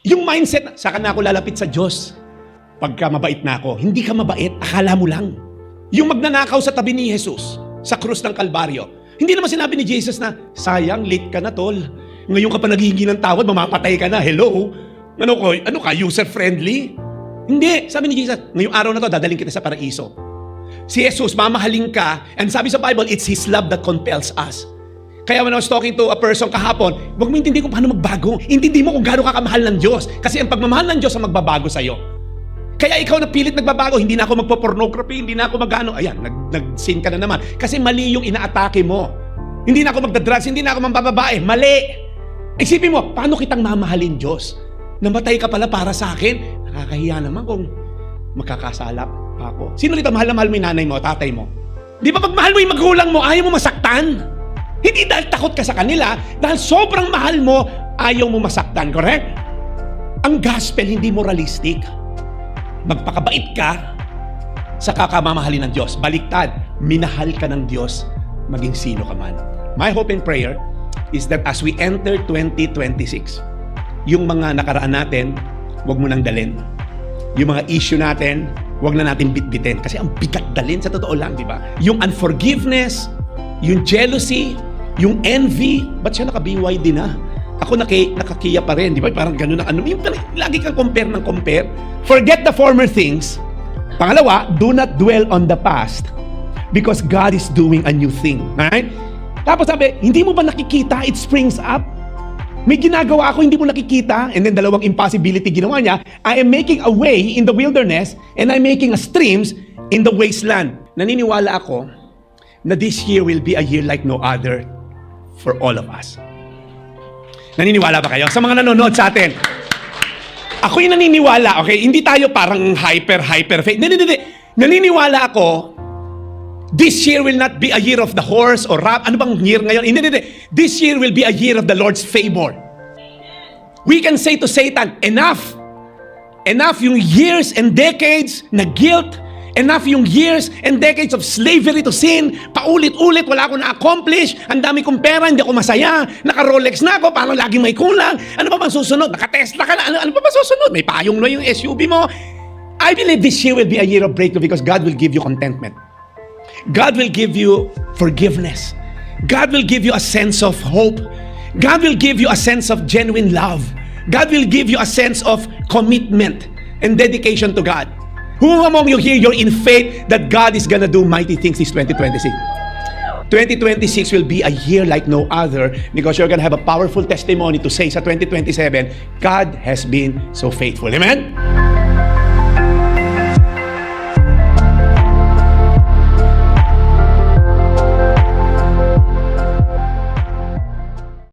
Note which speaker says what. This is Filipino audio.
Speaker 1: Yung mindset, saka na ako lalapit sa Diyos. Pagka mabait na ako. Hindi ka mabait, akala mo lang. Yung magnanakaw sa tabi ni Jesus, sa krus ng Kalbaryo. Hindi naman sinabi ni Jesus na, sayang, late ka na tol. Ngayon ka pa naghihingi ng tawad, mamapatay ka na. Hello? Ano ka, user-friendly? Hindi. Sabi ni Jesus, ngayong araw na to, dadaling kita sa paraiso. Si Jesus, mamahalin ka, and sabi sa Bible, it's His love that compels us. Kaya when I was talking to a person kahapon, huwag mo intindi kung paano magbago. Intindi mo kung gaano ka kamahal ng Diyos. Kasi ang pagmamahal ng Diyos ang magbabago sa'yo. Kaya ikaw na pilit nagbabago, hindi na ako magpo-pornography, hindi na ako magano. Ayan, nag-sin ka na naman. Kasi mali yung inaatake mo. Hindi na ako magdadrugs, hindi na ako mambababae. Mali! Isipin mo, paano kitang mamahalin Diyos? Namatay ka pala para sa akin? Nakakahiya naman kung makakasalap pa ako. Sino rito mahal na mahal mo yung nanay mo, tatay mo? Di ba pag mahal mo yung magulang mo, ayaw mo masaktan? Hindi dahil takot ka sa kanila, dahil sobrang mahal mo, ayaw mo masaktan, correct? Ang gospel hindi moralistic. Magpakabait ka sa kakamamahalin ng Diyos. Baliktad, minahal ka ng Diyos, maging sino ka man. My hope and prayer is that as we enter 2026, yung mga nakaraan natin, huwag mo nang dalhin. Yung mga issue natin, huwag na natin bitbitin. Kasi ang bigat dalhin sa totoo lang, di ba? Yung unforgiveness, yung jealousy, yung envy, ba't siya naka-BYD na? Ako nakakiya pa rin, di ba? Parang gano'n na ano. Yung lagi kang compare ng compare. Forget the former things. Pangalawa, do not dwell on the past because God is doing a new thing. Right? Tapos sabi, hindi mo ba nakikita? It springs up. May ginagawa ako, hindi mo nakikita. And then dalawang impossibility ginawa niya. I am making a way in the wilderness and I'm making a streams in the wasteland. Naniniwala ako na this year will be a year like no other for all of us. Naniniwala ba kayo? Sa mga nanonood sa atin, ako'y naniniwala, okay? Hindi tayo parang hyper faith. Hindi. Naniniwala ako, this year will not be a year of the horse or rat. Ano bang year ngayon? Hindi. This year will be a year of the Lord's favor. We can say to Satan, enough. Enough yung years and decades na guilt. Enough yung years and decades of slavery to sin. Paulit-ulit, wala akong na-accomplish. Ang dami kong pera, hindi ako masaya. Naka-Rolex na ako, parang laging may kulang. Ano pa bang susunod? Naka-Tesla ka na. Ano pa bang susunod? May payong na yung SUV mo. I believe this year will be a year of breakthrough because God will give you contentment. God will give you forgiveness. God will give you a sense of hope. God will give you a sense of genuine love. God will give you a sense of commitment and dedication to God. Who among you here, you're in faith that God is gonna do mighty things this 2026? 2026 will be a year like no other because you're gonna have a powerful testimony to say sa 2027, God has been so faithful. Amen?